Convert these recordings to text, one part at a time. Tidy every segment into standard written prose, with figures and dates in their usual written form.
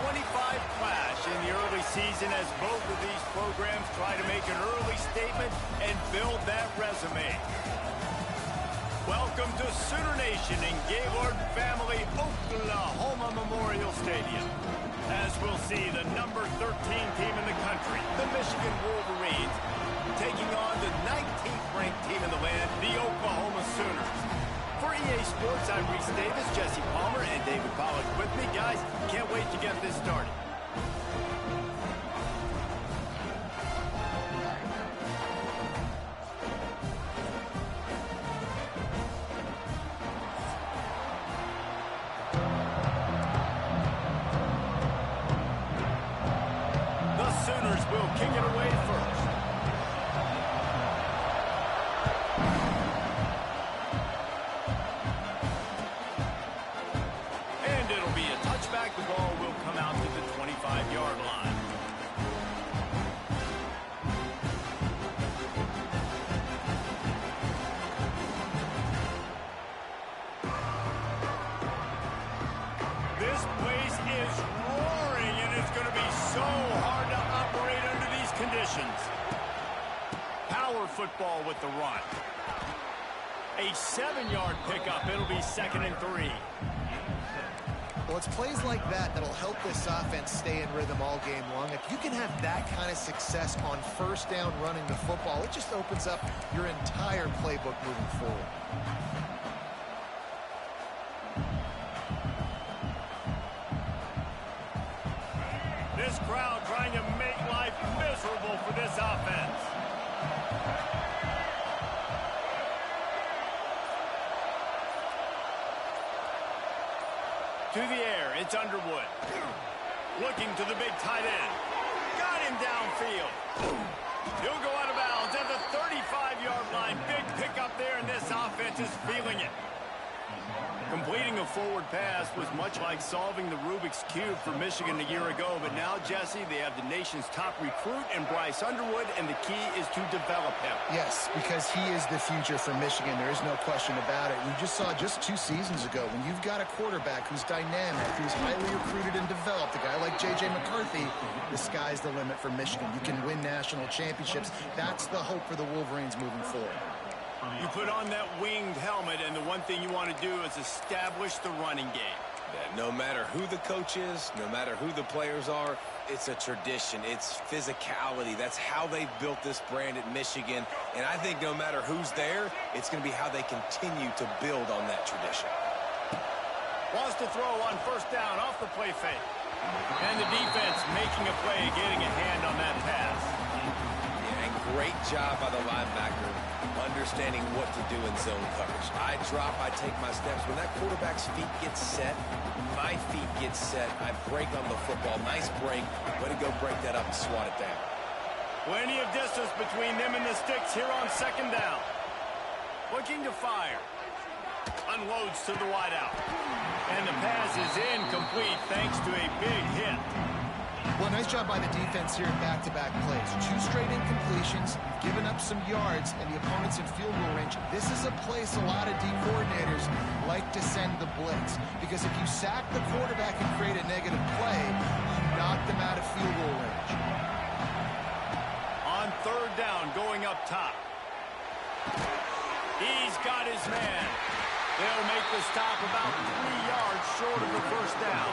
25 clash in the early season as both of these programs try to make an early statement and build that resume. Welcome to Sooner Nation in Gaylord Family Oklahoma Memorial Stadium. As we'll see, the number 13 team in the country, the Michigan Wolverines, taking on the 19th ranked team in the land, the Oklahoma Sooners. For EA Sports, I'm Reese Davis, Jesse Palmer, and David Pollack with me. Guys, can't wait to get this started. This place is roaring, and it's going to be so hard to operate under these conditions. Power football with the run. A 7-yard pickup. It'll be 2nd and 3. Well, it's plays like that that'll help this offense stay in rhythm all game long. If you can have that kind of success on first down running the football, it just opens up your entire playbook moving forward. This crowd trying to make life miserable for this offense. To the air, it's Underwood. Looking to the big tight end. Got him downfield. He'll go out of bounds at the 35-yard line. Big pickup there, and this offense is feeling it. Completing a forward pass was much like solving the Rubik's Cube for Michigan a year ago, but now, Jesse, they have the nation's top recruit in Bryce Underwood, and the key is to develop him. Yes, because he is the future for Michigan. There is no question about it. You just saw just 2 seasons ago when you've got a quarterback who's dynamic, who's highly recruited and developed, a guy like J.J. McCarthy, the sky's the limit for Michigan. You can win national championships. That's the hope for the Wolverines moving forward. You put on that winged helmet, and the one thing you want to do is establish the running game. Yeah, no matter who the coach is, no matter who the players are, it's a tradition. It's physicality. That's how they built this brand at Michigan. And I think no matter who's there, it's going to be how they continue to build on that tradition. Wants to throw on first down off the play fake. And the defense making a play, getting a hand on that pass. Yeah, and great job by the linebacker understanding what to do in zone coverage. I drop, I take my steps. When that quarterback's feet get set, my feet get set, I break on the football. Nice break. Way to go break that up and swat it down. Plenty of distance between them and the sticks here on 2nd down. Looking to fire. Unloads to the wideout. And the pass is incomplete thanks to a big hit. Well, nice job by the defense here in back-to-back plays. 2 straight incompletions, you've given up some yards, and the opponent's in field goal range. This is a place a lot of D coordinators like to send the blitz, because if you sack the quarterback and create a negative play, you knock them out of field goal range. On 3rd down, going up top. He's got his man. They'll make the stop about 3 yards short of the first down.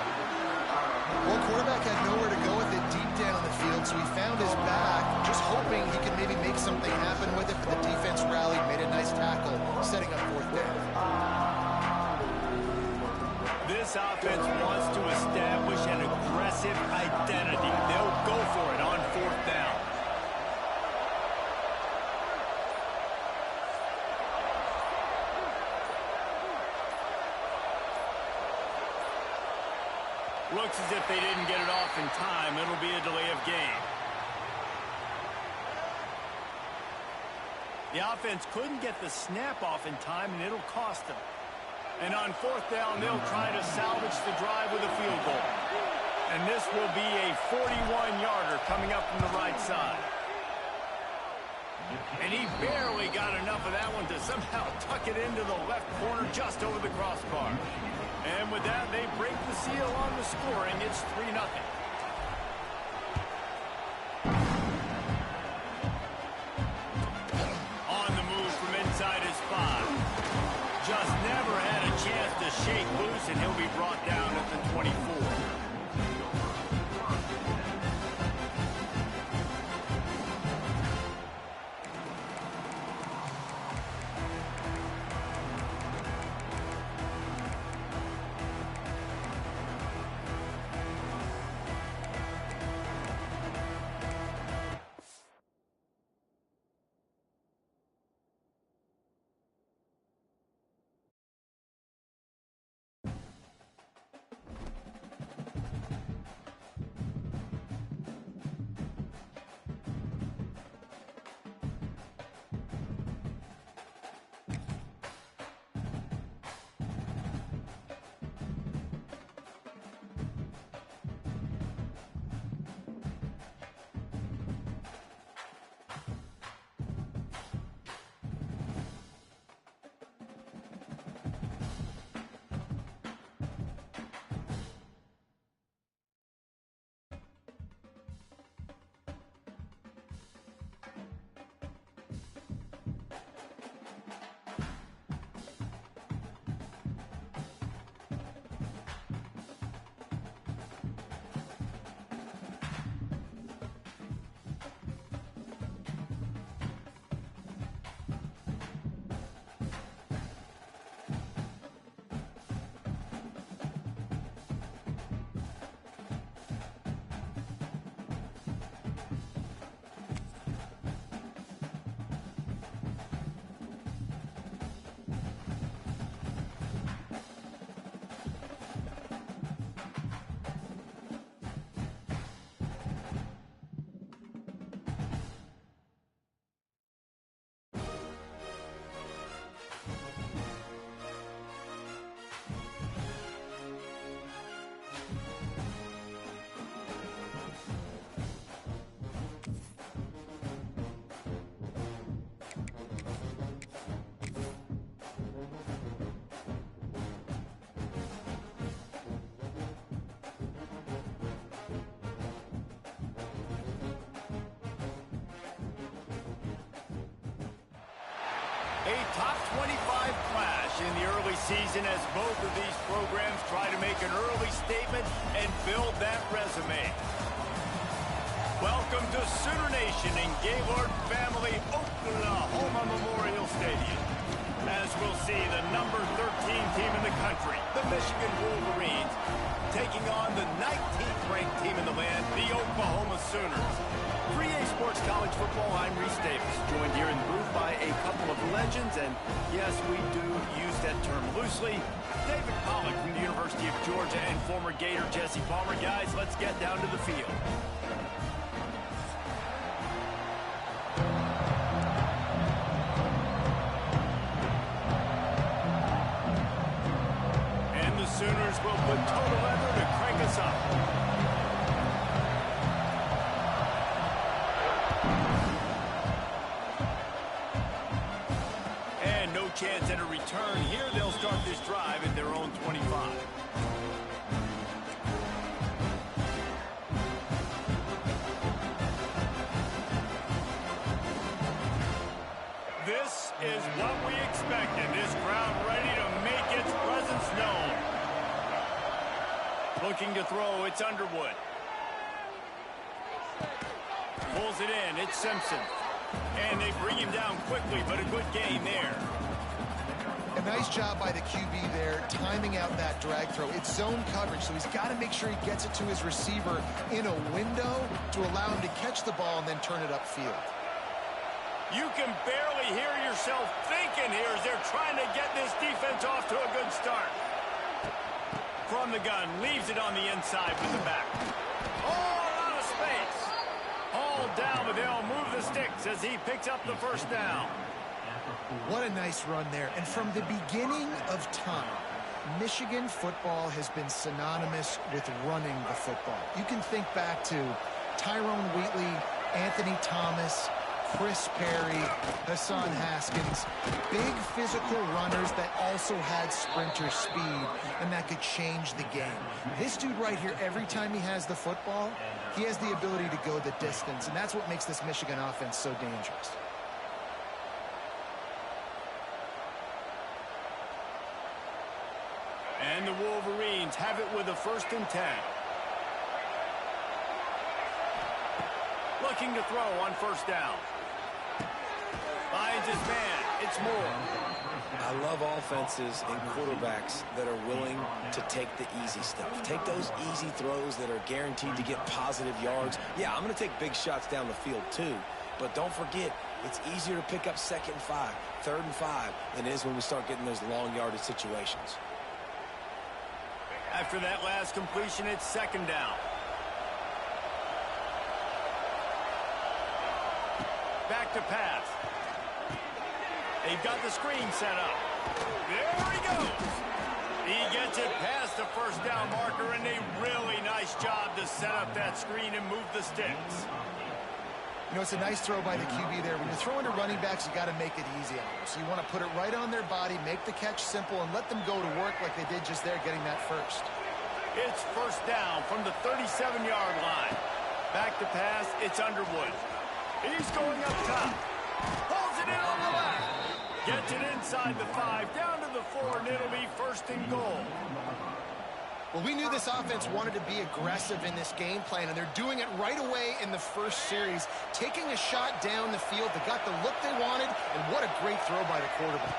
Well, quarterback had nowhere to go with it deep down the field, so he found his back, just hoping he could maybe make something happen with it, but the defense rallied, made a nice tackle, setting up 4th down. This offense wants to establish an aggressive identity. They'll go for it on 4th down. Looks as if they didn't get it off in time. It'll be a delay of game. The offense couldn't get the snap off in time, and it'll cost them. And on 4th down, they'll try to salvage the drive with a field goal. And this will be a 41-yarder coming up from the right side. And he barely got enough of that one to somehow tuck it into the left corner just over the crossbar. And with that, they break the seal on the scoring. It's 3-0. On the move from inside his 5. Just never had a chance to shake loose, and he'll be brought down at the 24. A top 25 clash in the early season as both of these programs try to make an early statement and build that resume. Welcome to Sooner Nation in Gaylord Family Oklahoma Memorial Stadium. As we'll see, the number 13 team in the country, the Michigan Wolverines, taking on the 19th ranked team in the land, the Oklahoma Sooners. 3A Sports College Football, I'm Reese Davis, joined here in the booth by a couple of legends, and yes, we do use that term loosely. David Pollack from the University of Georgia and former Gator Jesse Palmer. Guys, let's get down to the field. And the Sooners will put total effort to crank us up. Chance at a return here. They'll start this drive at their own 25. This is what we expected. This crowd ready to make its presence known. Looking to throw, it's Underwood. Pulls it in, it's Simpson. And they bring him down quickly, but a good gain there. A nice job by the QB there, timing out that drag throw. It's zone coverage, so he's got to make sure he gets it to his receiver in a window to allow him to catch the ball and then turn it upfield. You can barely hear yourself thinking here as they're trying to get this defense off to a good start. From the gun, leaves it on the inside with the back. All out of space. All down, but they'll move the sticks as he picks up the first down. What a nice run there. And from the beginning of time, Michigan football has been synonymous with running the football. You can think back to Tyrone Wheatley, Anthony Thomas, Chris Perry, Hassan Haskins, big physical runners that also had sprinter speed, and that could change the game. This dude right here, every time he has the football, he has the ability to go the distance, and that's what makes this Michigan offense so dangerous. And the Wolverines have it with a 1st and 10. Looking to throw on 1st down. Finds his man. It's Moore. I love offenses and quarterbacks that are willing to take the easy stuff. Take those easy throws that are guaranteed to get positive yards. Yeah, I'm going to take big shots down the field too. But don't forget, it's easier to pick up 2nd and 5, 3rd and 5 than it is when we start getting those long yardage situations. After that last completion, it's 2nd down. Back to pass. They've got the screen set up. There he goes. He gets it past the 1st down marker, and a really nice job to set up that screen and move the sticks. You know, it's a nice throw by the QB there. When you're throwing to running backs, you got to make it easy on them. So you want to put it right on their body, make the catch simple, and let them go to work like they did just there, getting that first. It's 1st down from the 37-yard line. Back to pass, it's Underwood. He's going up top. Pulls it in on the left. Gets it inside the 5, down to the 4, and it'll be 1st and goal. Well, we knew this offense wanted to be aggressive in this game plan, and they're doing it right away in the first series, taking a shot down the field. They got the look they wanted, and what a great throw by the quarterback.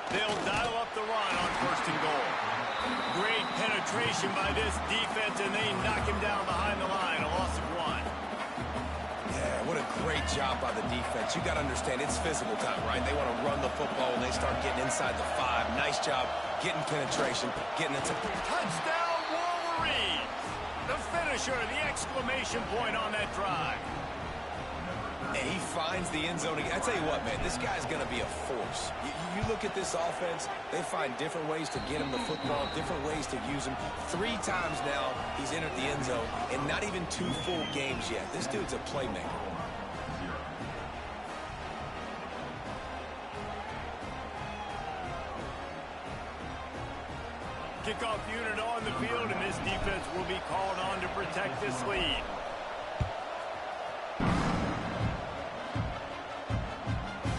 They'll dial up the run on 1st and goal. Great penetration by this defense, and they knock him down behind the line, a loss of 1. Yeah, what a great job by the defense. You got to understand, it's physical time, right? They want to run the football, and they start getting inside the 5. Nice job getting penetration, getting it to... Touchdown, Wolverines! The finisher, the exclamation point on that drive. And he finds the end zone again. I tell you what, man, this guy's going to be a force. You look at this offense, they find different ways to get him the football, different ways to use him. 3 times now he's entered the end zone, and not even 2 full games yet. This dude's a playmaker. Kickoff unit on the field, and this defense will be called on to protect this lead.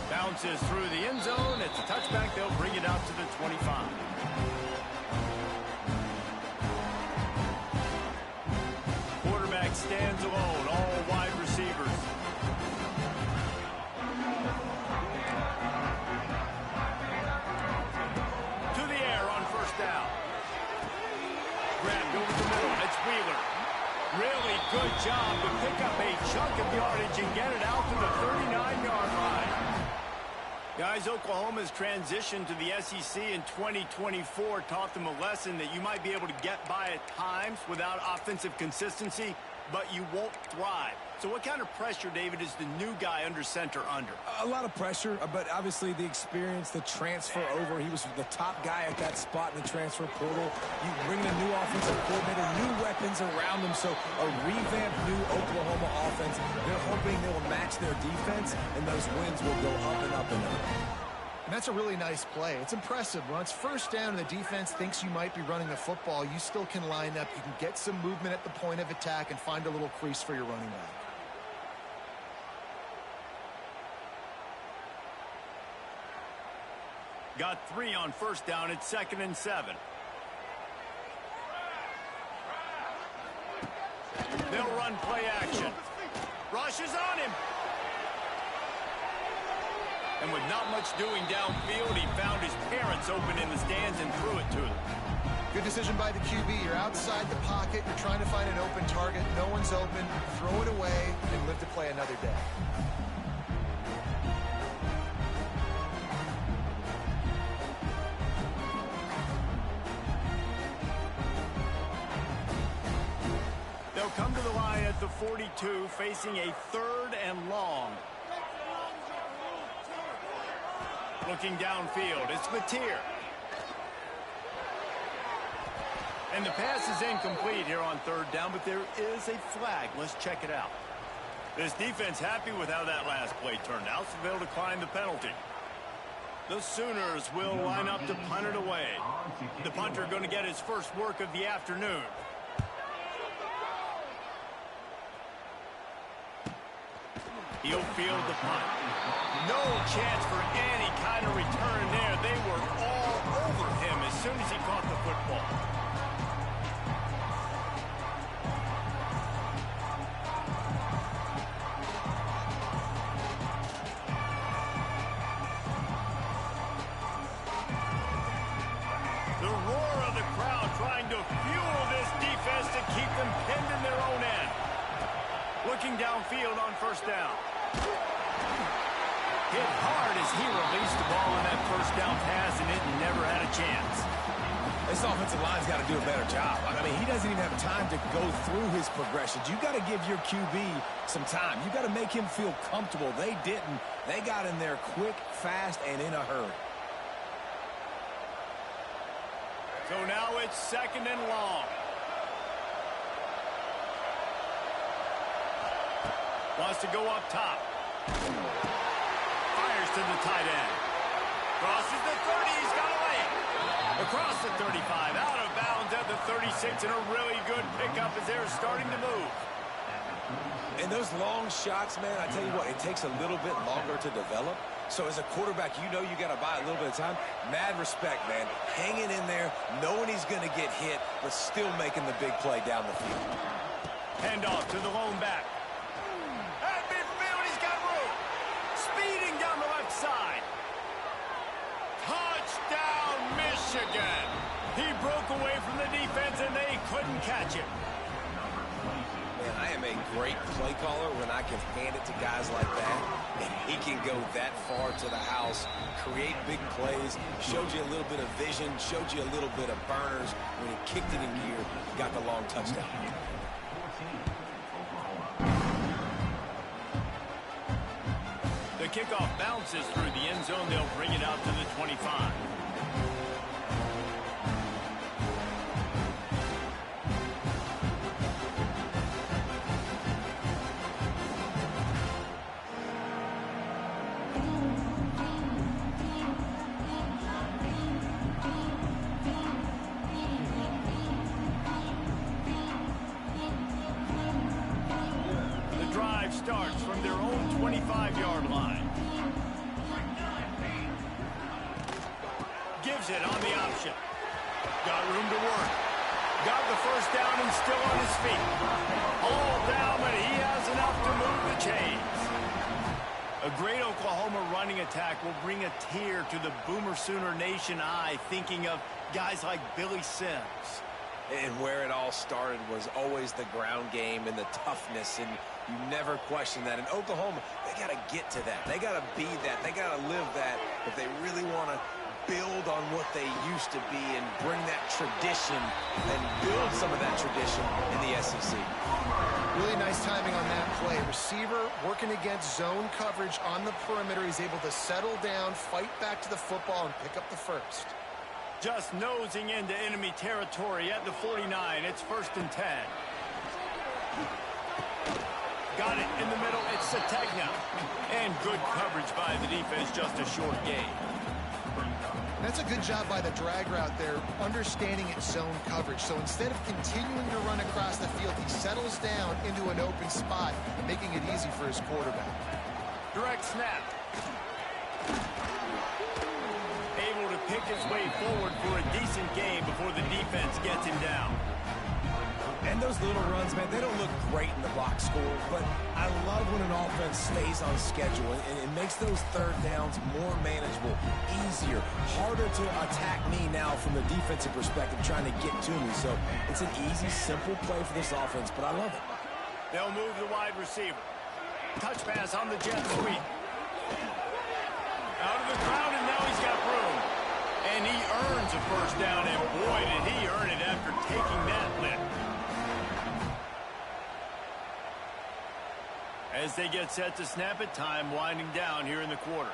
Bounces through the end zone. It's a touchback. They'll bring it out to the 25. Quarterback stands alone, all wide receivers. To the air on 1st down. Grabbed over the middle. It's Wheeler. Really good job to pick up a chunk of yardage and get it out to the 39-yard line. Guys, Oklahoma's transition to the SEC in 2024 taught them a lesson that you might be able to get by at times without offensive consistency, but you won't thrive. So what kind of pressure, David, is the new guy under center under? A lot of pressure, but obviously the experience, the transfer over. He was the top guy at that spot in the transfer portal. You bring a new offensive coordinator, new weapons around him, so a revamped new Oklahoma offense. They're hoping they will match their defense, and those wins will go up and up and up. And that's a really nice play. It's impressive. When it's 1st down and the defense thinks you might be running the football, you still can line up. You can get some movement at the point of attack and find a little crease for your running back. Got 3 on 1st down. It's 2nd and 7. They'll run play action. Rush is on him. And with not much doing downfield, he found his parents open in the stands and threw it to them. Good decision by the QB. You're outside the pocket. You're trying to find an open target. No one's open. Throw it away and live to play another day. They'll come to the line at the 42, facing a 3rd and long. Looking downfield, it's Mateer. And the pass is incomplete here on 3rd down, but there is a flag. Let's check it out. This defense happy with how that last play turned out, so they'll decline the penalty. The Sooners will line up to punt it away. The punter going to get his first work of the afternoon. He'll field the punt. No chance for any kind of return there. They were all over him as soon as he caught the football. The roar of the crowd trying to fuel this defense to keep them pinned in their own end. Looking downfield on first down. Hit hard as he released the ball on that first down pass, and it never had a chance. This offensive line's got to do a better job. I mean, he doesn't even have time to go through his progressions. You got to give your QB some time. You got to make him feel comfortable. They didn't. They got in there quick, fast, and in a hurry. So now it's 2nd and long. Wants to go up top. Fires to the tight end. Crosses the 30. He's got a lane. Across the 35. Out of bounds at the 36. And a really good pickup as they're starting to move. And those long shots, man, I tell you what, it takes a little bit longer to develop. So as a quarterback, you know you got to buy a little bit of time. Mad respect, man. Hanging in there, knowing he's going to get hit, but still making the big play down the field. Handoff to the lone back. At midfield, he's got room. Speeding down the left side. Touchdown, Michigan. He broke away from the defense, and they couldn't catch him. Man, I am a great play caller when I can hand it to guys like that. And he can go that far to the house, create big plays, showed you a little bit of vision, showed you a little bit of burners. When he kicked it in gear, got the long touchdown. The kickoff bounces through the end zone. They'll bring it out to the 25. Starts from their own 25-yard line. Gives it on the option. Got room to work. Got the first down and still on his feet. All down, but he has enough to move the chains. A great Oklahoma running attack will bring a tear to the Boomer Sooner Nation eye, thinking of guys like Billy Sims. And where it all started was always the ground game and the toughness, and you never question that. In Oklahoma, they got to get to that. They got to be that. They got to live that if they really want to build on what they used to be and bring that tradition and build some of that tradition in the SEC. Really nice timing on that play. Receiver working against zone coverage on the perimeter. He's able to settle down, fight back to the football, and pick up the first. Just nosing into enemy territory at the 49. It's 1st and 10. Got it in the middle. It's Sategna. And good coverage by the defense, just a short gain. That's a good job by the drag route there, understanding its zone coverage. So instead of continuing to run across the field, he settles down into an open spot, making it easy for his quarterback. Direct snap. Able to pick his way forward for a decent gain before the defense gets him down. And those little runs, man, they don't look great in the box score, but I love when an offense stays on schedule, and it makes those third downs more manageable, easier, harder to attack me now from the defensive perspective, trying to get to me. So it's an easy, simple play for this offense, but I love it. They'll move the wide receiver. Touch pass on the jet sweep. Out of the crowd, and now he's got room. And he earns a first down, and boy, did he earn it after taking that lick. As they get set to snap it, time winding down here in the quarter.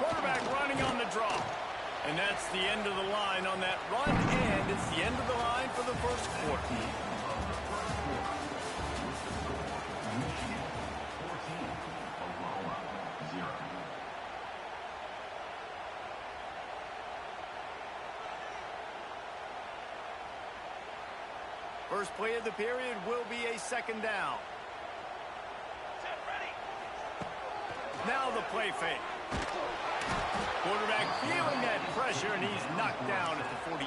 Quarterback running on the draw. And that's the end of the line on that run, and it's the end of the line for the first quarter. first play of the period will be a second down. Now the play fake. Quarterback feeling that pressure, and he's knocked down at the 42.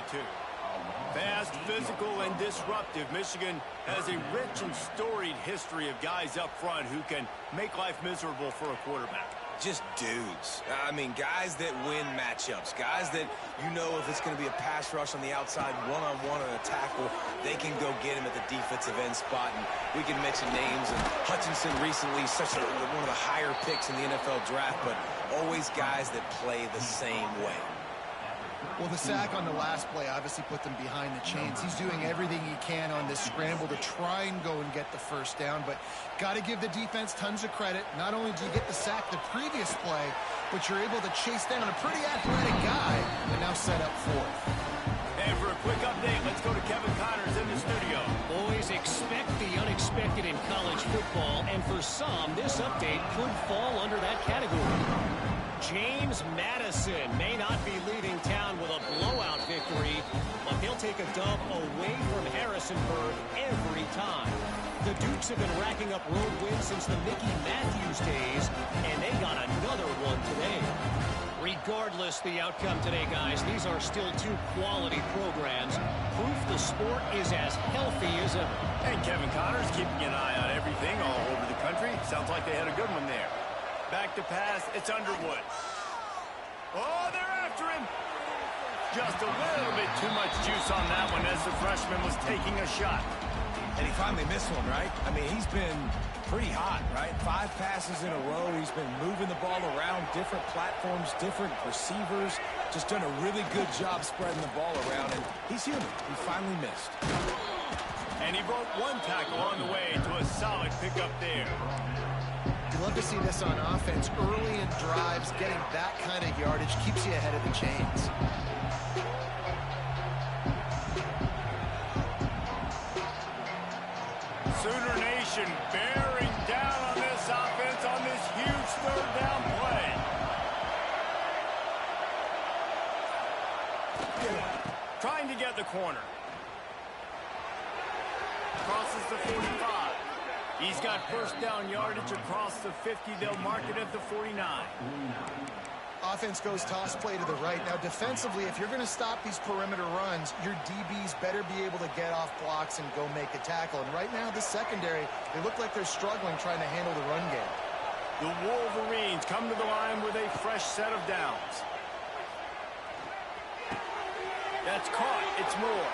Fast, physical, and disruptive. Michigan has a rich and storied history of guys up front who can make life miserable for a quarterback. Just dudes. I mean, guys that win matchups. Guys that, you know, if it's going to be a pass rush on the outside, one-on-one on a tackle, they can go get him at the defensive end spot. And we can mention names. And Hutchinson recently, one of the higher picks in the NFL draft, but always guys that play the same way. Well, the sack on the last play obviously put them behind the chains. He's doing everything he can on this scramble to try and go and get the first down, but got to give the defense tons of credit. Not only do you get the sack the previous play, but you're able to chase down a pretty athletic guy and now set up fourth. And for a quick update, let's go to Kevin Connors in the studio. Always expect the unexpected in college football, and for some, this update could fall under that category. James Madison may not be leaving town with a blowout victory, but they'll take a dub away from Harrisonburg every time. The Dukes have been racking up road wins since the Mickey Matthews days, and they got another one today. Regardless the outcome today, guys, these are still two quality programs. Proof the sport is as healthy as ever. And Kevin Connors keeping an eye on everything all over the country. Sounds like they had a good one there. Back to pass, it's Underwood. Oh, they're after him. Just a little bit too much juice on that one as the freshman was taking a shot. And he finally missed one, right? I mean, he's been pretty hot, right? 5 passes in a row. He's been moving the ball around, different platforms, different receivers. Just done a really good job spreading the ball around, and he's human. He finally missed. And he broke one tackle on the way to a solid pickup there. You love to see this on offense. Early in drives, getting that kind of yardage keeps you ahead of the chains. Sooner Nation bearing down on this offense on this huge third down play. Trying to get the corner. Crosses the 45. He's got first down yardage across the 50. They'll mark it at the 49. Offense goes toss play to the right. Now, defensively, if you're going to stop these perimeter runs, your DBs better be able to get off blocks and go make a tackle. And right now, the secondary, they look like they're struggling trying to handle the run game. The Wolverines come to the line with a fresh set of downs. That's caught. It's Moore.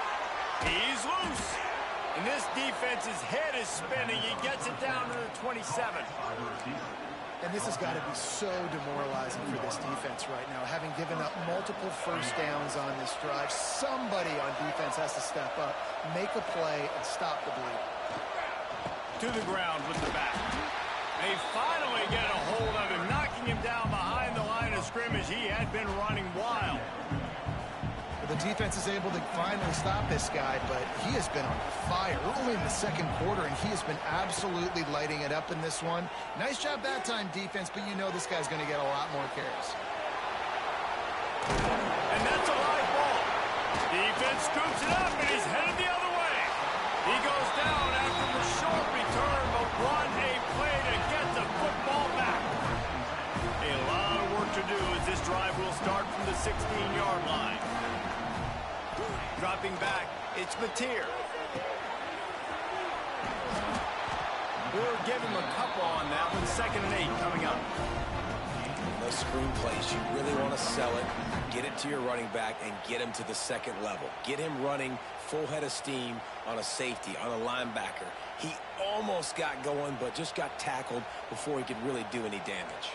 He's loose. And this defense's head is spinning. He gets it down to the 27. And this has got to be so demoralizing for this defense right now. Having given up multiple first downs on this drive, somebody on defense has to step up, make a play, and stop the bleed. To the ground with the back. They finally get a hold of him, knocking him down behind the line of scrimmage. He had been running wild. The defense is able to finally stop this guy, but he has been on fire early in the second quarter, and he has been absolutely lighting it up in this one. Nice job that time, defense, but you know this guy's going to get a lot more carries. And that's a live ball. Defense scoops it up, and he's headed the other way. He goes down after the short return, but what a play to get the football back. A lot of work to do as this drive will start from the 16-yard line. Dropping back, it's Mateer. We'll give him a couple on that one. 2nd and 8 coming up. Those screen plays, you really want to sell it, get it to your running back, and get him to the second level. Get him running full head of steam on a safety, on a linebacker. He almost got going, but just got tackled before he could really do any damage.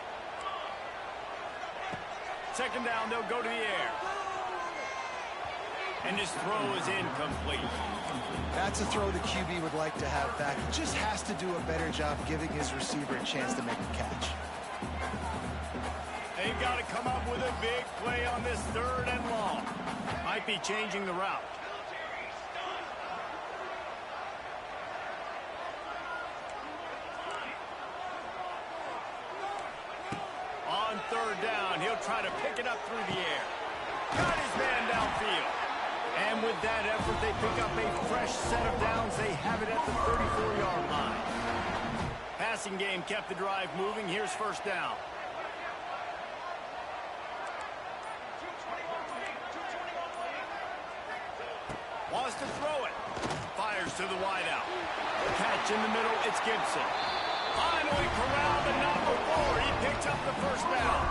2nd down, they'll go to the air. And his throw is incomplete. That's a throw the QB would like to have back. He just has to do a better job giving his receiver a chance to make a catch. They've got to come up with a big play on this 3rd and long. Might be changing the route. On 3rd down, he'll try to pick it up through the air. Got his man downfield. And with that effort, they pick up a fresh set of downs. They have it at the 34-yard line. Passing game kept the drive moving. Here's first down. Wants to throw it. Fires to the wideout. Catch in the middle. It's Gibson. Finally corralled, but not before. He picked up the first down.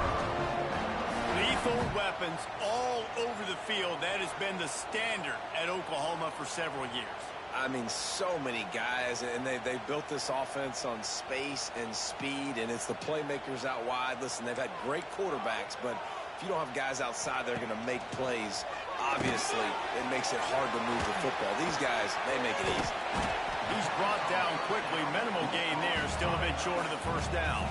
Lethal weapons all over the field. That has been the standard at Oklahoma for several years. I mean, so many guys, and they built this offense on space and speed, and it's the playmakers out wide. Listen, they've had great quarterbacks, but if you don't have guys outside that are going to make plays, obviously it makes it hard to move the football. These guys, they make it easy. He's brought down quickly. Minimal gain there, still a bit short of the first down.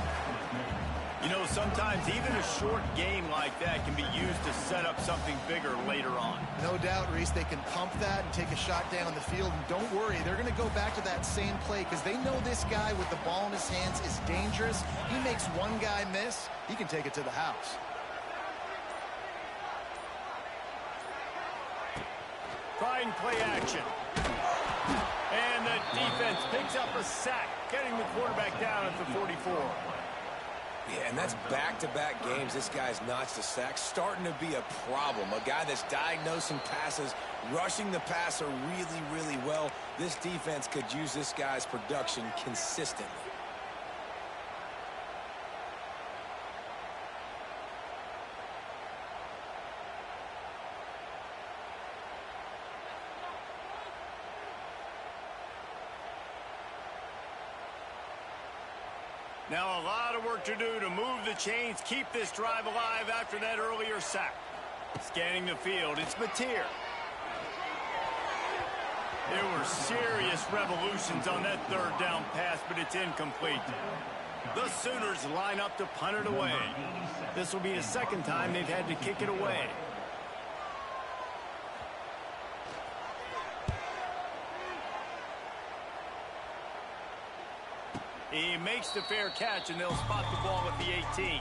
You know, sometimes even a short game like that can be used to set up something bigger later on. No doubt, Reese, they can pump that and take a shot down the field. And don't worry, they're going to go back to that same play because they know this guy with the ball in his hands is dangerous. He makes one guy miss, he can take it to the house. Trying play action. And the defense picks up a sack, getting the quarterback down at the 44. Yeah, and that's back-to-back games. This guy's notched a sack, starting to be a problem. A guy that's diagnosing passes, rushing the passer really, really well. This defense could use this guy's production consistently. Now a lot of work to do to move the chains, keep this drive alive after that earlier sack. Scanning the field, it's Mateer. There were serious revolutions on that third down pass, but it's incomplete. The Sooners line up to punt it away. This will be the second time they've had to kick it away. He makes the fair catch, and they'll spot the ball at the 18.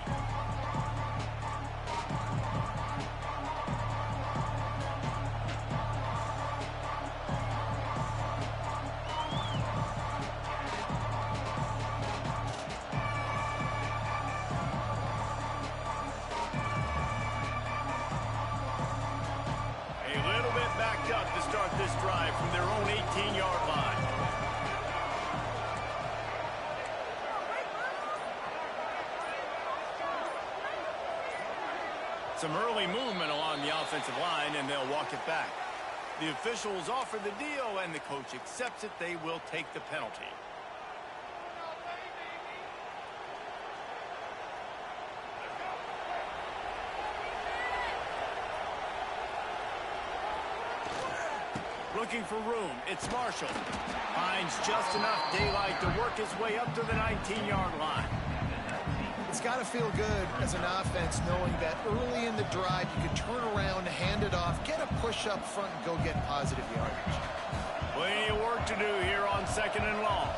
A little bit backed up to start this drive from their own 18-yard line. Some early movement along the offensive line, and they'll walk it back. The officials offer the deal, and the coach accepts it. They will take the penalty. Looking for room. It's Marshall. Finds just enough daylight to work his way up to the 19-yard line. It's got to feel good as an offense knowing that early in the drive you can turn around, hand it off, get a push up front, and go get positive yardage. Plenty of work to do here on 2nd and long.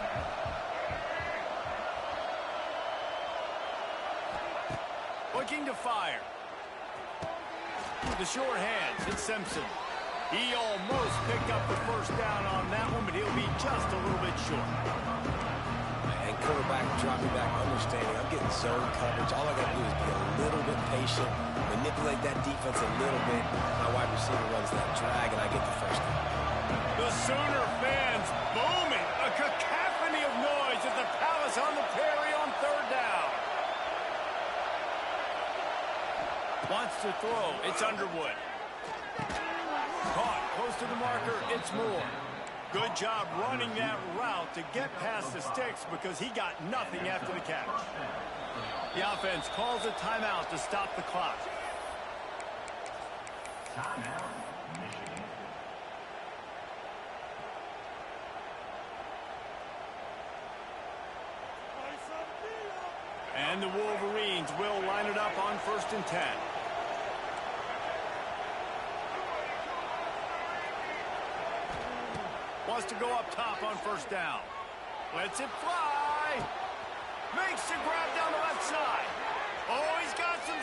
Looking to fire. The short hands, it's Simpson. He almost picked up the first down on that one, but he'll be just a little bit short. And quarterback dropping back, understanding I'm getting zone coverage. All I got to do is be a little bit patient, manipulate that defense a little bit. My wide receiver runs that drag, and I get the first down. The Sooner fans booming. A cacophony of noise at the Palace on the Prairie on third down. Wants to throw. It's Underwood. Caught close to the marker. It's Moore. Good job running that route to get past the sticks because he got nothing after the catch. The offense calls a timeout to stop the clock. And the Wolverines will line it up on 1st and 10. Wants to go up top on 1st down. Lets it fly. Makes the grab down the left side. Oh, he's got some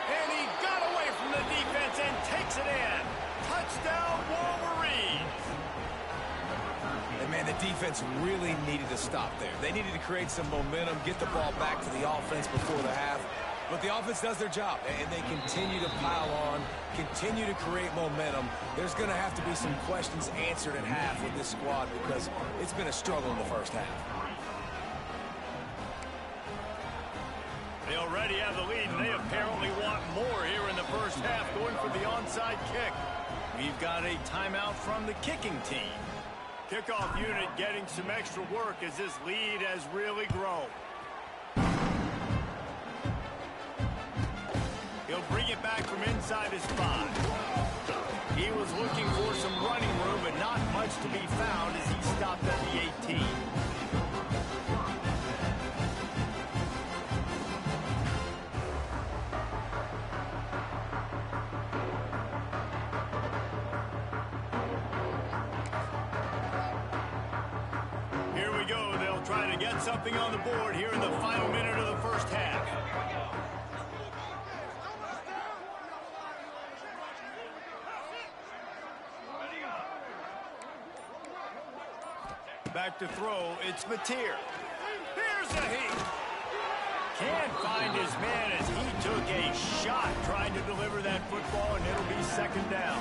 And he got away from the defense and takes it in. Touchdown, Wolverines. And, man, the defense really needed to stop there. They needed to create some momentum, get the ball back to the offense before the half. But the offense does their job, and they continue to pile on, continue to create momentum. There's going to have to be some questions answered at half with this squad because it's been a struggle in the first half. They already have the lead, and they apparently want more here in the first half, going for the onside kick. We've got a timeout from the kicking team. Kickoff unit getting some extra work as this lead has really grown. He'll bring it back from inside his 5. He was looking for some running room, but not much to be found as he stopped at the 18. Here we go. They'll try to get something on the board here in the final minute of the first half. Back to throw, it's Mateer. Here's a heat. Can't find his man as he took a shot trying to deliver that football, and it'll be second down.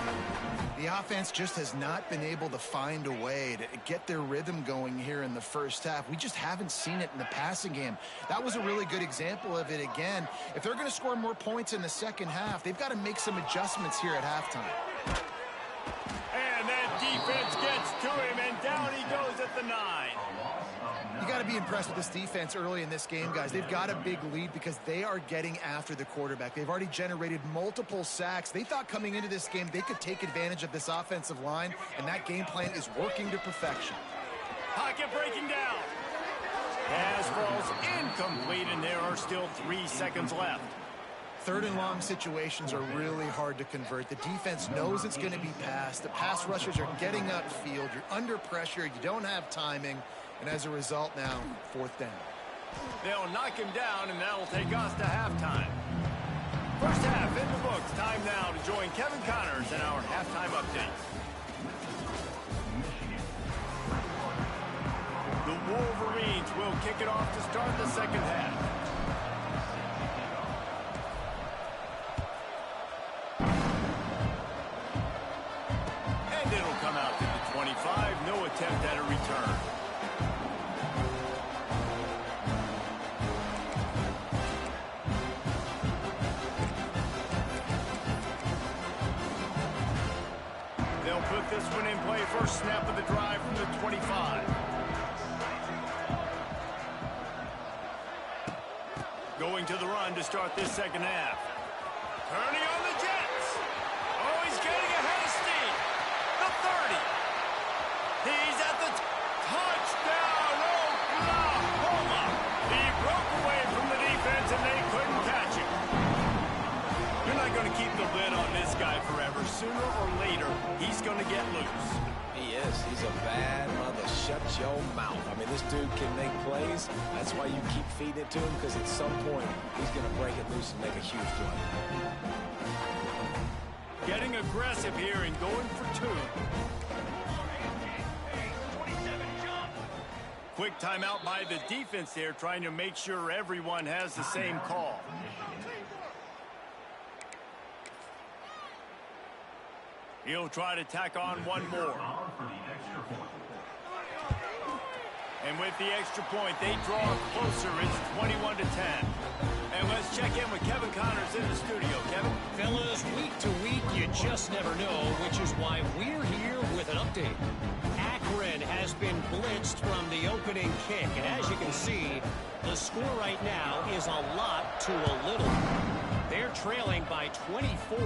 The offense just has not been able to find a way to get their rhythm going here in the first half. We just haven't seen it in the passing game. That was a really good example of it again. If they're going to score more points in the second half, they've got to make some adjustments here at halftime. And that defense gets to him, and down he goes at the 9. You got to be impressed with this defense early in this game, guys. They've got a big lead because they are getting after the quarterback. They've already generated multiple sacks. They thought coming into this game they could take advantage of this offensive line, and that game plan is working to perfection. Pocket breaking down. Pass falls incomplete, and there are still 3 seconds left. Third and long situations are really hard to convert. The defense knows it's going to be passed. The pass rushers are getting upfield. You're under pressure. You don't have timing. And as a result now, 4th down. They'll knock him down, and that'll take us to halftime. First half in the books. Time now to join Kevin Connors in our halftime update. The Wolverines will kick it off to start the second half. And it'll come out to the 25. No attempt at a return. Put this one in play. First snap of the drive from the 25. Going to the run to start this second half. Turning on the Jets. Oh, he's getting ahead of steam. The 30. He's at the touchdown. Oklahoma. He broke away from the defense, and they couldn't catch him. You're not going to keep the lid on this guy forever. Sooner or later, he's going to get loose. He is. He's a bad mother. Shut your mouth. I mean, this dude can make plays. That's why you keep feeding it to him, because at some point, he's going to break it loose and make a huge play. Getting aggressive here and going for 2. Quick timeout by the defense there, trying to make sure everyone has the same call. He'll try to tack on one more. And with the extra point, they draw closer. It's 21-10. And let's check in with Kevin Connors in the studio. Kevin? Fellas, week to week, you just never know, which is why we're here with an update. Akron has been blitzed from the opening kick. And as you can see, the score right now is a lot to a little. They're trailing by 24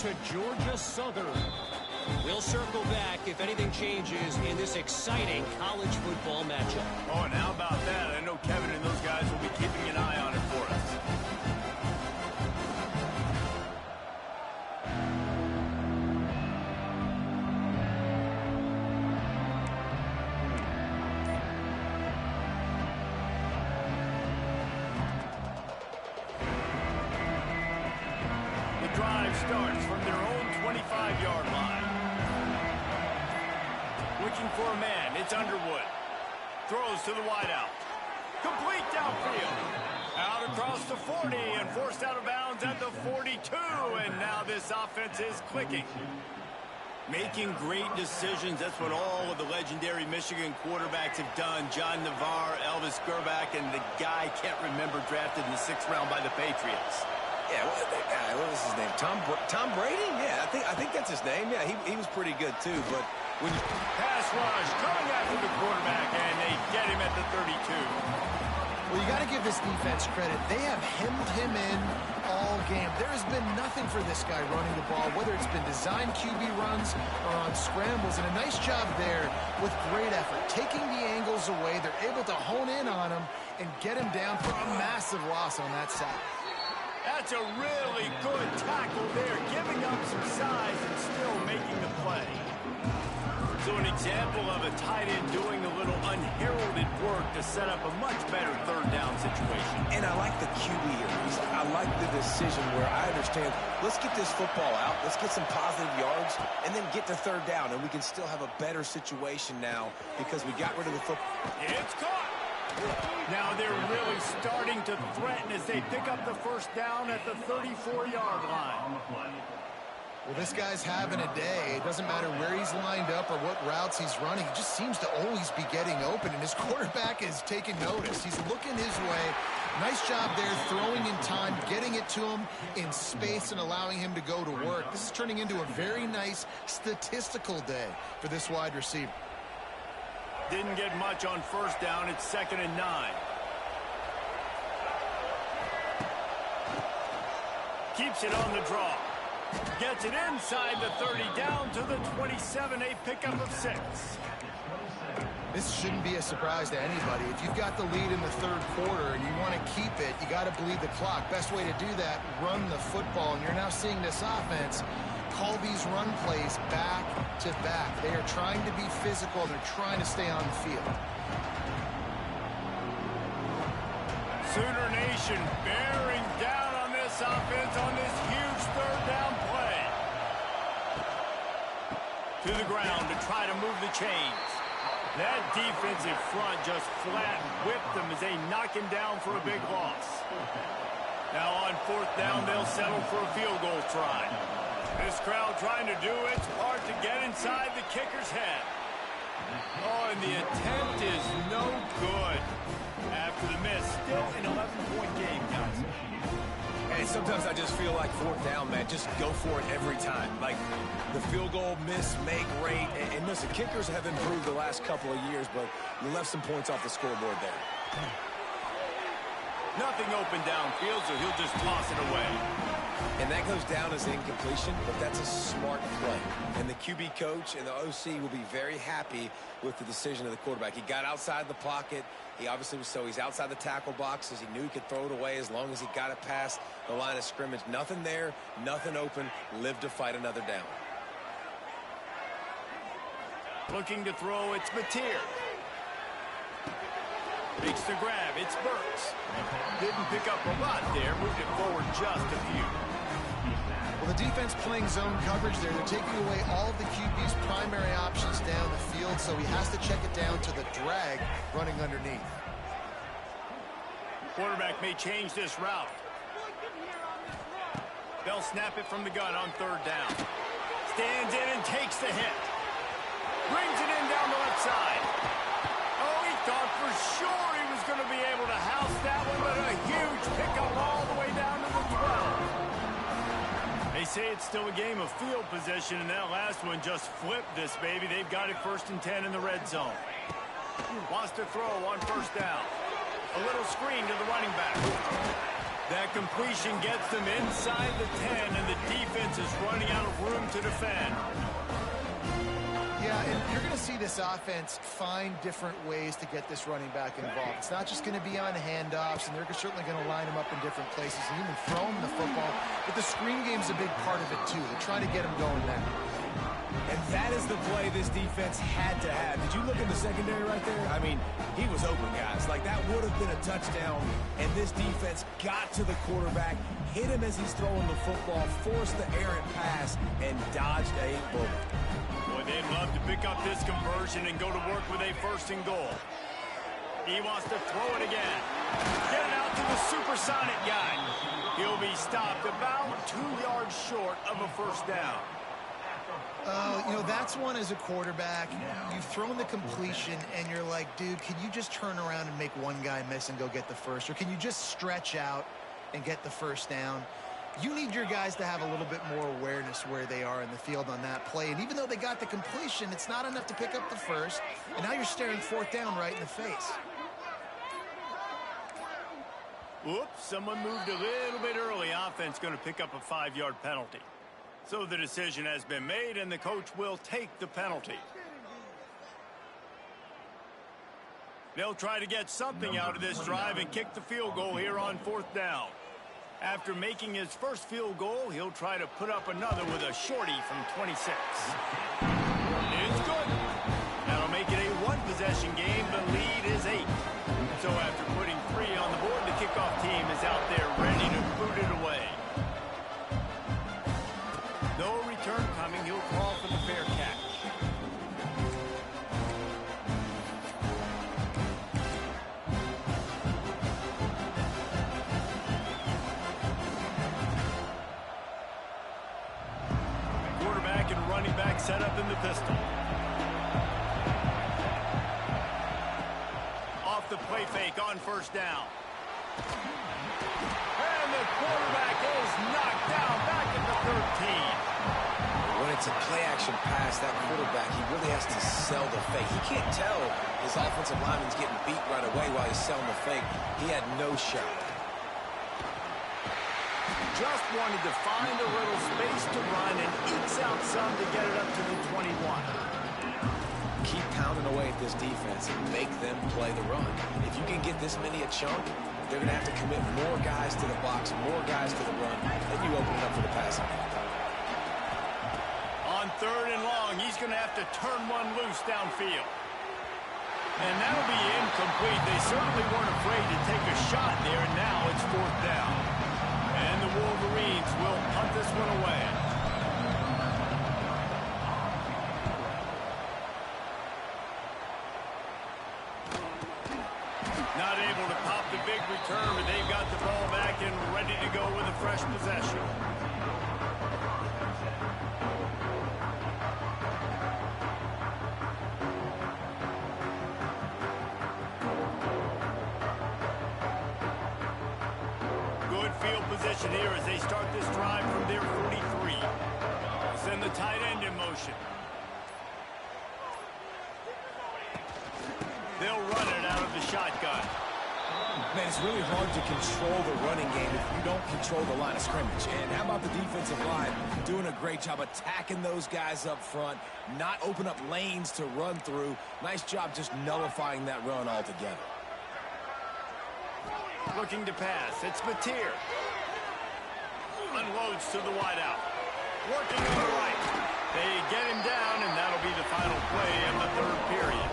to Georgia Southern. We'll circle back if anything changes in this exciting college football matchup. Oh, and how about that? I know Kevin and those guys will be keeping an eye on it for us. starts from their own 25-yard line. Looking for a man, it's Underwood. Throws to the wideout. Complete downfield. Out across the 40 and forced out of bounds at the 42. And now this offense is clicking. Making great decisions. That's what all of the legendary Michigan quarterbacks have done. John Navarre, Elvis Gerbach, and the guy can't remember drafted in the 6th round by the Patriots. Yeah, what was his name? Tom Brady? Yeah, I think that's his name. Yeah, he was pretty good too. But when you pass rush coming after the quarterback, and they get him at the 32. Well, you got to give this defense credit. They have hemmed him in all game. There has been nothing for this guy running the ball, whether it's been designed QB runs or on scrambles, and a nice job there with great effort. Taking the angles away, they're able to hone in on him and get him down for a massive loss on that side. That's a really good tackle there, giving up some size and still making the play. So an example of a tight end doing a little unheralded work to set up a much better 3rd down situation. And I like the QB here. I like the decision where I understand, let's get this football out, let's get some positive yards, and then get to 3rd down, and we can still have a better situation now because we got rid of the football. It's caught. Now they're really starting to threaten as they pick up the 1st down at the 34-yard line. Well, this guy's having a day. It doesn't matter where he's lined up or what routes he's running. He just seems to always be getting open, and his quarterback is taking notice. He's looking his way. Nice job there, throwing in time, getting it to him in space and allowing him to go to work. This is turning into a very nice statistical day for this wide receiver. Didn't get much on 1st down. It's 2nd and 9. Keeps it on the draw. Gets it inside the 30, down to the 27, a pickup of 6. This shouldn't be a surprise to anybody. If you've got the lead in the 3rd quarter and you want to keep it, you got to bleed the clock. Best way to do that, run the football. And you're now seeing this offense call these run plays back to back. They are trying to be physical. They're trying to stay on the field. Sooner Nation bearing down on this offense on this huge 3rd down play. To the ground to try to move the chains. That defensive front just flat whipped them as they knock him down for a big loss. Now on 4th down, they'll settle for a field goal try. This crowd trying to do its part to get inside the kicker's head. Oh, and the attempt is no good. After the miss, still an 11-point game, guys. And sometimes I just feel like 4th down, man, just go for it every time. Like the field goal, miss, make, rate. And listen, kickers have improved the last couple of years, but you left some points off the scoreboard there. Nothing open downfield, so he'll just toss it away. And that goes down as incompletion, but that's a smart play. And the QB coach and the OC will be very happy with the decision of the quarterback. He got outside the pocket. He obviously was he's outside the tackle boxes. He knew he could throw it away as long as he got it past the line of scrimmage. Nothing there, nothing open. Live to fight another down. Looking to throw, it's Mateer. Makes the grab, it's Burks. Didn't pick up a lot there, moved it forward just a few. Well, the defense playing zone coverage there. They're taking away all of the QB's primary options down the field, so he has to check it down to the drag running underneath. Quarterback may change this route. They'll snap it from the gun on 3rd down. Stands in and takes the hit. Brings it in down the left side. Oh, he thought for sure he was going to be able to house that one, but a huge pickup all the way down to the 12. They say it's still a game of field position, and that last one just flipped this baby. They've got it 1st and 10 in the red zone. Wants to throw on 1st down. A little screen to the running back. That completion gets them inside the 10, and the defense is running out of room to defend. Yeah, and you're going to see this offense find different ways to get this running back involved. It's not just going to be on handoffs, and they're certainly going to line him up in different places and even throw him the football. But the screen game's a big part of it, too. They're trying to get him going there. And that is the play this defense had to have. Did you look at the secondary right there? I mean, he was open, guys. Like, that would have been a touchdown, and this defense got to the quarterback, hit him as he's throwing the football, forced the errant pass, and dodged a bullet. Boy, they'd love to pick up this conversion and go to work with a 1st and goal. He wants to throw it again. Get it out to the supersonic guy. He'll be stopped about 2 yards short of a 1st down. You know, that's one as a quarterback. You've thrown the completion, and you're like, dude, can you just turn around and make one guy miss and go get the first? Or can you just stretch out and get the 1st down? You need your guys to have a little bit more awareness where they are in the field on that play. And even though they got the completion, it's not enough to pick up the 1st. And now you're staring 4th down right in the face. Whoops, someone moved a little bit early. Offense going to pick up a 5-yard penalty. So the decision has been made, and the coach will take the penalty. They'll try to get something out of this drive and kick the field goal here on 4th down. After making his first field goal, he'll try to put up another with a shorty from 26. It's good. That'll make it a 1-possession game. The lead is 8. So after putting 3 on the board, the kickoff team is out there ready to boot it away. No return coming. He'll call for the fair catch. Quarterback and running back set up in the pistol. Off the play fake on 1st down. And the quarterback is knocked down back at the 13. When it's a play-action pass, that quarterback, he really has to sell the fake. He can't tell his offensive lineman's getting beat right away while he's selling the fake. He had no shot. Just wanted to find a little space to run and ekes out some to get it up to the 21. Keep pounding away at this defense and make them play the run. If you can get this many a chunk, they're going to have to commit more guys to the box, more guys to the run, then you open it up for the passing game. On 3rd and long, he's going to have to turn one loose downfield. And that'll be incomplete. They certainly weren't afraid to take a shot there, and now it's 4th down. And the Wolverines will punt this one away. Not able to pop the big return, but they've got the ball back and ready to go with a fresh possession. Good field position here as they start this drive from their 43. Send the tight end in motion. They'll run it out of the shotgun. Man, it's really hard to control the running game if you don't control the line of scrimmage. And how about the defensive line doing a great job attacking those guys up front, not open up lanes to run through. Nice job just nullifying that run altogether. Looking to pass. It's Mateer. Unloads to the wideout. Working on the right. They get him down, and that'll be the final play of the 3rd period.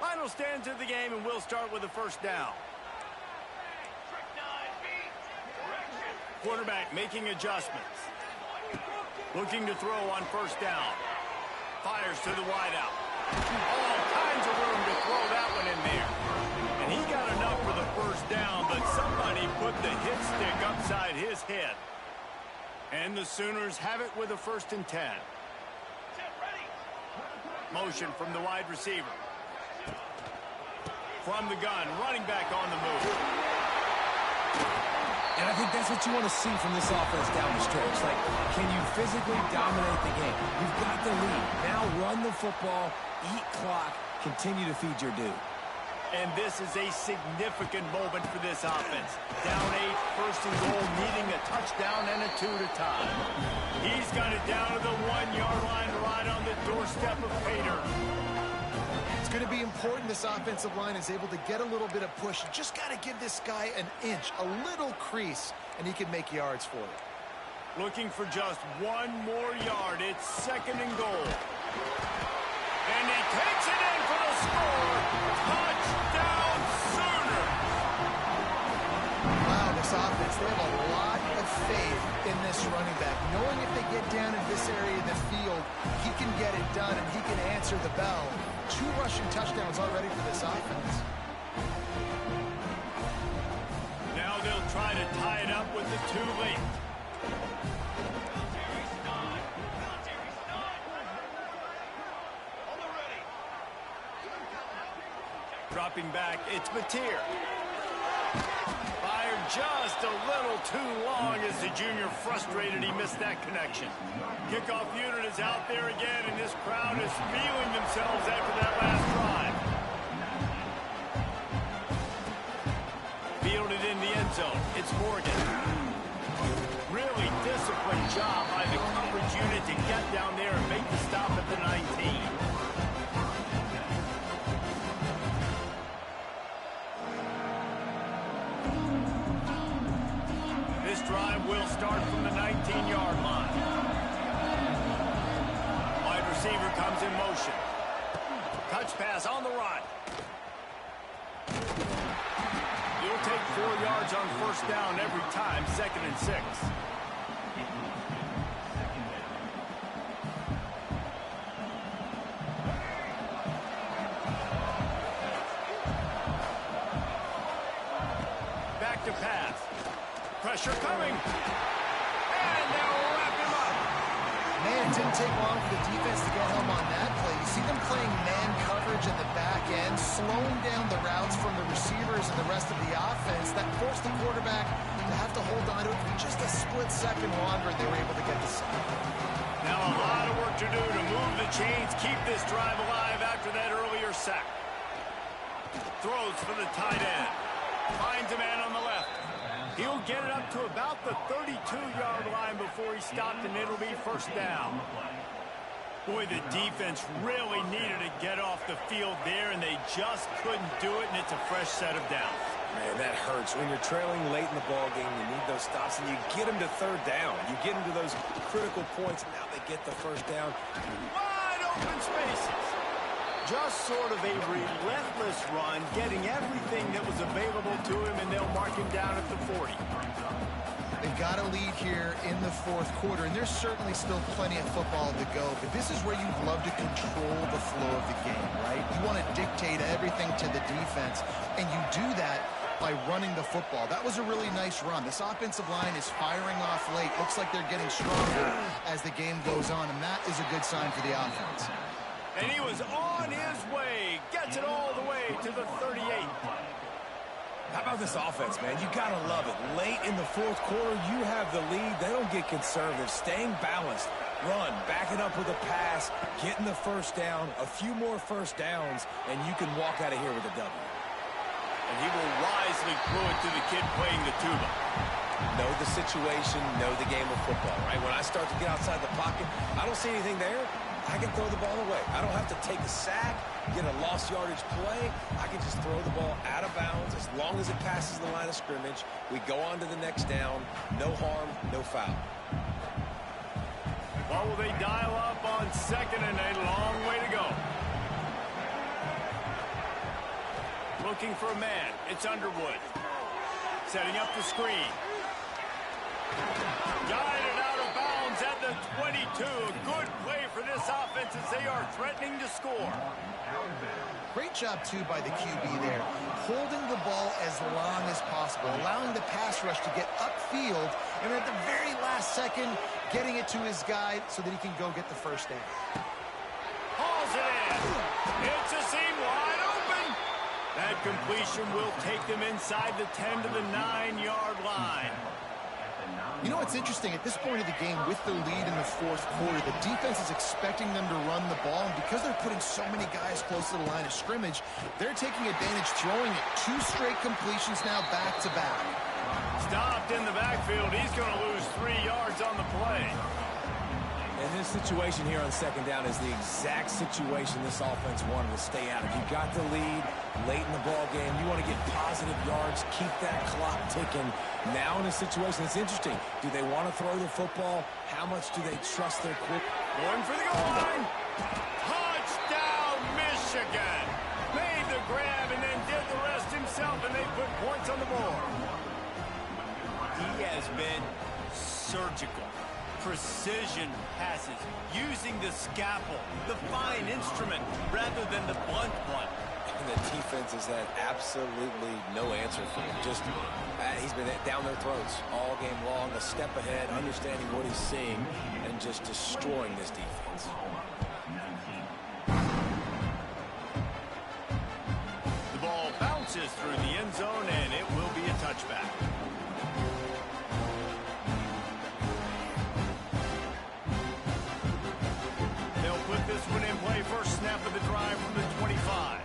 Final stands of the game, and we'll start with the 1st down. Quarterback making adjustments. Looking to throw on 1st down. Fires to the wideout. All kinds of room to throw that one in there. And he got enough for the 1st down, but somebody put the hit stick upside his head. And the Sooners have it with a 1st and 10. Motion from the wide receiver. From the gun, running back on the move. And I think that's what you want to see from this offense down the stretch. Like, can you physically dominate the game? You've got the lead. Now run the football, eat clock, continue to feed your dude. And this is a significant moment for this offense. Down 8, first and goal, needing a touchdown and a 2 to tie. He's got it down to the 1-yard line, right on the doorstep of Pater. It's going to be important this offensive line is able to get a little bit of push. You just got to give this guy an inch, a little crease, and he can make yards for it. Looking for just 1 more yard. It's second and goal. And he takes it in for the score. Touchdown Sooners! Wow, this offense, they have a lot of faith in this running back. Knowing if they get down in this area of the field, he can get it done and he can answer the bell. 2 rushing touchdowns already for this offense. Now they'll try to tie it up with the 2 late. Dropping back, it's Mateer. Fired just a little too long as the junior frustrated he missed that connection. Kickoff unit is out there again, and this crowd is feeling themselves after that last drive. Fielded in the end zone, it's Morgan. Really disciplined job by the coverage unit to get down there and make the stop at the 19. This drive will start from the 19-yard line. Wide receiver comes in motion. Touch pass on the run. You'll take 4 yards on first down every time, second and 6. Back to pass. Pressure coming. And they'll wrap him up. Man, it didn't take long for the defense to get home on that play. You see them playing man coverage in the back end, slowing down the routes from the receivers and the rest of the offense. That forced the quarterback to have to hold on to it for just a split second longer. They were able to get the sack. Now a lot of work to do to move the chains, keep this drive alive after that earlier sack. Throws for the tight end. Finds a man on the left. He'll get it up to about the 32-yard line before he stopped, and it'll be first down. Boy, the defense really needed to get off the field there, and they just couldn't do it, and it's a fresh set of downs. Man, that hurts. When you're trailing late in the ball game, you need those stops, and you get them to third down. You get them to those critical points, and now they get the first down. Wide open spaces. Just sort of a relentless run, getting everything that was available to him, and they'll mark him down at the 40. They've got a lead here in the 4th quarter, and there's certainly still plenty of football to go, but this is where you'd love to control the flow of the game, right? You want to dictate everything to the defense, and you do that by running the football. That was a really nice run. This offensive line is firing off late. Looks like they're getting stronger as the game goes on, and that is a good sign for the offense. And he was on his way. Gets it all the way to the 38. How about this offense, man? You got to love it. Late in the 4th quarter, you have the lead. They don't get conservative. Staying balanced. Run, back it up with a pass, getting the first down, a few more first downs, and you can walk out of here with a W. And he will wisely throw it to the kid playing the tuba. Know the situation, know the game of football, right? When I start to get outside the pocket, I don't see anything there. I can throw the ball away. I don't have to take a sack, get a lost yardage play. I can just throw the ball out of bounds as long as it passes the line of scrimmage. We go on to the next down. No harm, no foul. What will they dial up on second and a long way to go? Looking for a man. It's Underwood. Setting up the screen. Guided out of bounds at the 22. A good play for this offense as they are threatening to score. Great job, too, by the QB there. Holding the ball as long as possible, allowing the pass rush to get upfield, and at the very last second, getting it to his guy so that he can go get the first down. Hauls it in. It's a seam wide open. That completion will take them inside the 10 to the 9-yard line. You know what's interesting? At this point of the game, with the lead in the fourth quarter, the defense is expecting them to run the ball, and because they're putting so many guys close to the line of scrimmage, they're taking advantage, throwing it. 2 straight completions now back-to-back. Stopped in the backfield. He's going to lose 3 yards on the play. And this situation here on second down is the exact situation this offense wanted to stay out of. You got the lead late in the ball game. You want to get positive yards, keep that clock ticking. Now in a situation, it's interesting. Do they want to throw the football? How much do they trust their quarterback? Going for the goal line. Touchdown, Michigan. Made the grab and then did the rest himself, and they put points on the board. He has been surgical. Precision passes, using the scalpel, the fine instrument, rather than the blunt one. And the defense has had absolutely no answer for him. Just, he's been down their throats all game long, a step ahead, understanding what he's seeing, and just destroying this defense. The ball bounces through the end zone, and it will be a touchback. This one in play, first snap of the drive from the 25.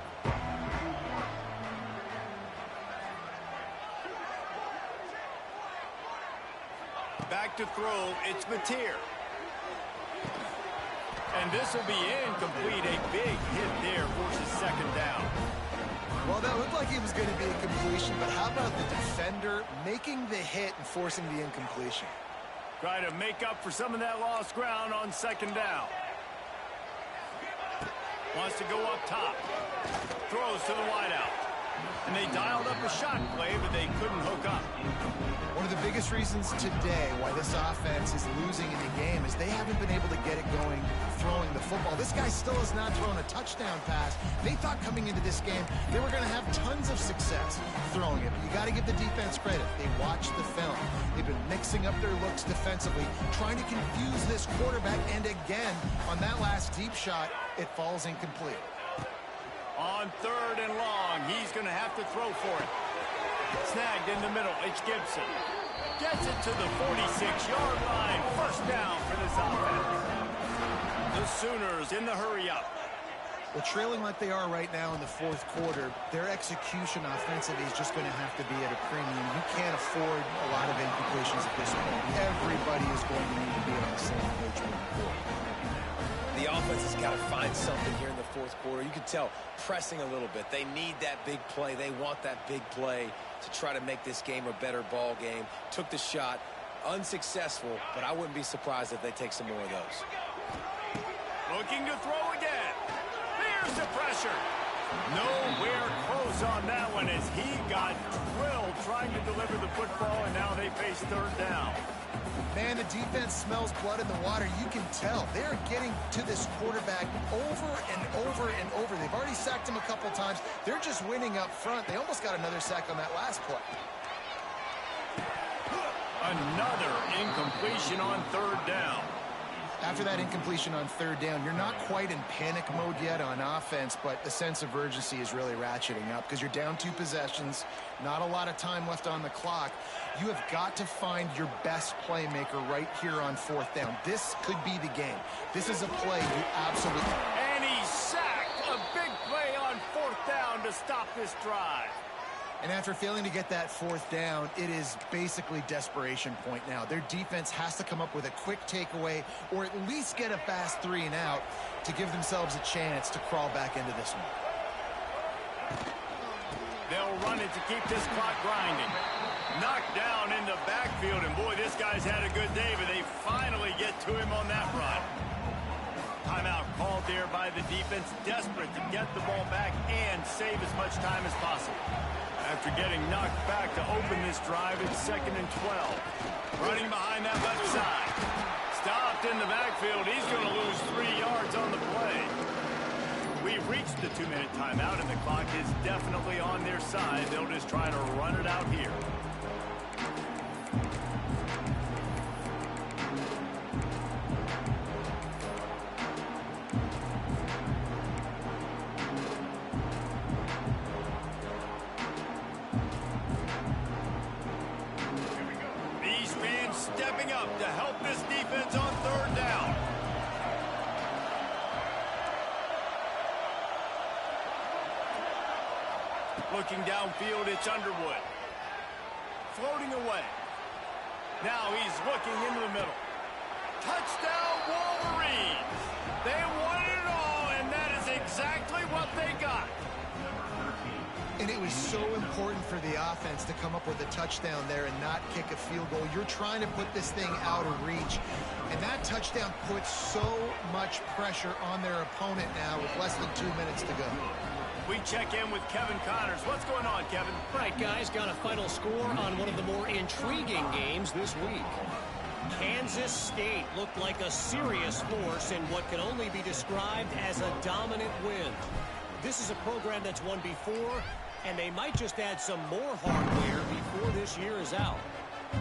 Back to throw, it's Mateer. And this will be incomplete. A big hit there, forces second down. Well, that looked like it was going to be a completion, but how about the defender making the hit and forcing the incompletion? Try to make up for some of that lost ground on second down. Wants to go up top. Throws to the wideout. And they dialed up a shot play, but they couldn't hook up. One of the biggest reasons today why this offense is losing in the game is they haven't been able to get it going throwing the football. This guy still has not thrown a touchdown pass. They thought coming into this game they were going to have tons of success throwing it. But you got to give the defense credit. They watched the film. They've been mixing up their looks defensively, trying to confuse this quarterback. And again, on that last deep shot, it falls incomplete. On third and long, he's going to have to throw for it. Snagged in the middle, it's Gibson. Gets it to the 46-yard line. First down for this offense. The Sooners in the hurry-up. Well, trailing like they are right now in the fourth quarter, their execution offensively is just going to have to be at a premium. You can't afford a lot of incompletions at this point. Everybody is going to need to be on the same page moving forward. The offense has got to find something here in the fourth quarter. You can tell pressing a little bit. They need that big play. They want that big play to try to make this game a better ball game. Took the shot, unsuccessful, but I wouldn't be surprised if they take some more of those. Looking to throw again. There's the pressure. Nowhere close on that one as he got drilled trying to deliver the football, and now they face third down. Man, the defense smells blood in the water. You can tell. They're getting to this quarterback over and over and over. They've already sacked him a couple times. They're just winning up front. They almost got another sack on that last play. Another incompletion on third down. After that incompletion on third down, you're not quite in panic mode yet on offense, but the sense of urgency is really ratcheting up because you're down 2 possessions, not a lot of time left on the clock. You have got to find your best playmaker right here on fourth down. This could be the game. This is a play you absolutely... And he sacked. A big play on fourth down to stop this drive. And after failing to get that fourth down, it is basically desperation point now. Their defense has to come up with a quick takeaway or at least get a fast 3 and out to give themselves a chance to crawl back into this one. They'll run it to keep this clock grinding. Knocked down in the backfield, and boy, this guy's had a good day, but they finally get to him on that run. Timeout called there by the defense, desperate to get the ball back and save as much time as possible. After getting knocked back to open this drive, it's 2nd and 12. Running behind that left side. Stopped in the backfield. He's going to lose 3 yards on the play. We've reached the 2-minute timeout, and the clock is definitely on their side. They'll just try to run it out here. this defense on third down. Looking downfield, it's Underwood. Floating away. Now he's looking into the middle. Touchdown, Wolverines! They wanted it all, and that is exactly what they got. And it was so important for the offense to come up with a touchdown there and not kick a field goal. You're trying to put this thing out of reach. And that touchdown puts so much pressure on their opponent now with less than 2 minutes to go. We check in with Kevin Connors. What's going on, Kevin? Right, guys, got a final score on one of the more intriguing games this week. Kansas State looked like a serious force in what can only be described as a dominant win. This is a program that's won before, and they might just add some more hardware before this year is out.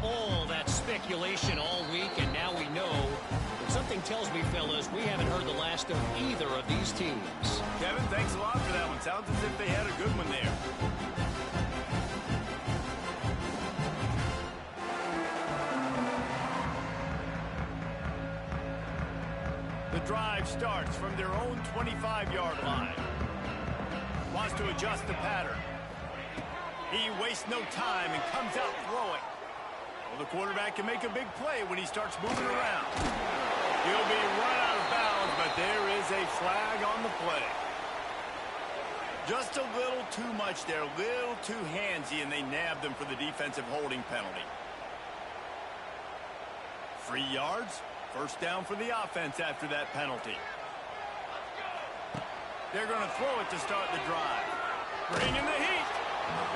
All that speculation all week, and now we know. But something tells me, fellas, we haven't heard the last of either of these teams. Kevin, thanks a lot for that one. Sounds as if they had a good one there. The drive starts from their own 25-yard line. Wants to adjust the pattern. He wastes no time and comes out throwing. Well, the quarterback can make a big play when he starts moving around. He'll be run out of bounds, but there is a flag on the play. Just a little too much there, a little too handsy, and they nabbed him for the defensive holding penalty. 3 yards, first down for the offense after that penalty. They're going to throw it to start the drive. Bring in the heat.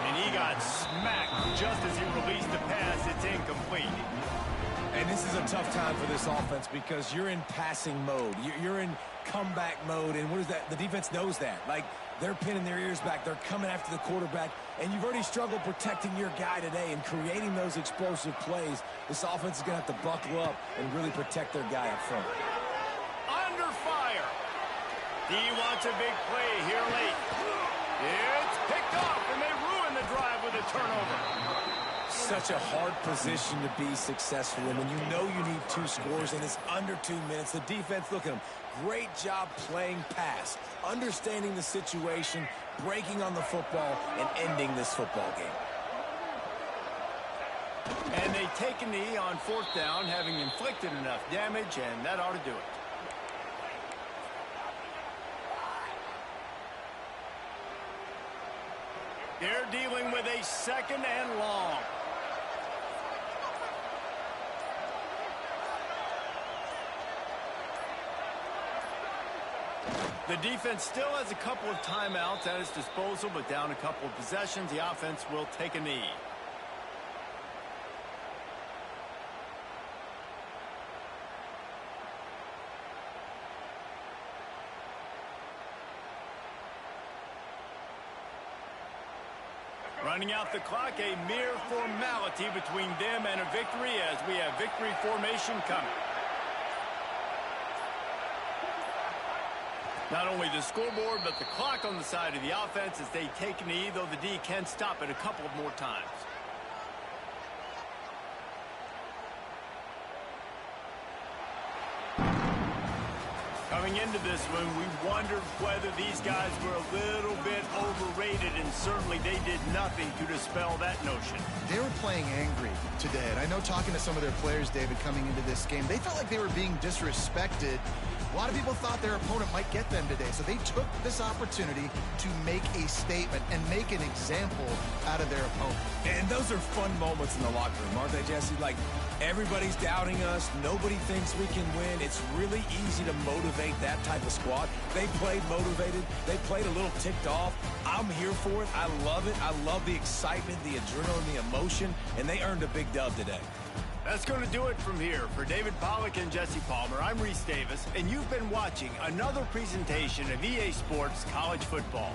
And he got smacked just as he released the pass. It's incomplete. And this is a tough time for this offense because you're in passing mode. You're in comeback mode. And what is that? The defense knows that. Like, they're pinning their ears back. They're coming after the quarterback. And you've already struggled protecting your guy today and creating those explosive plays. This offense is going to have to buckle up and really protect their guy up front. Under fire. He wants a big play here late. It's picked off, and they ruin the drive with a turnover. Such a hard position to be successful in when you know you need 2 scores and it's under 2 minutes. The defense, look at them. Great job playing pass, understanding the situation, breaking on the football, and ending this football game. And they take a knee on 4th down, having inflicted enough damage, and that ought to do it. They're dealing with a 2nd and long. The defense still has a couple of timeouts at its disposal, but down a couple of possessions, the offense will take a knee. Running out the clock, a mere formality between them and a victory as we have victory formation coming. Not only the scoreboard, but the clock on the side of the offense as they take a knee, though the D can stop it a couple of more times. Coming into this one, we wondered whether these guys were a little bit overrated, and certainly they did nothing to dispel that notion. They were playing angry today, and I know talking to some of their players, David, coming into this game, they felt like they were being disrespected. A lot of people thought their opponent might get them today, so they took this opportunity to make a statement and make an example out of their opponent. And those are fun moments in the locker room, aren't they, Jesse? Like, everybody's doubting us. Nobody thinks we can win. It's really easy to motivate that type of squad. They played motivated. They played a little ticked off. I'm here for it. I love it. I love the excitement, the adrenaline, the emotion, and they earned a big dub today. That's going to do it from here. For David Pollack and Jesse Palmer, I'm Reese Davis, and you've been watching another presentation of EA Sports College Football.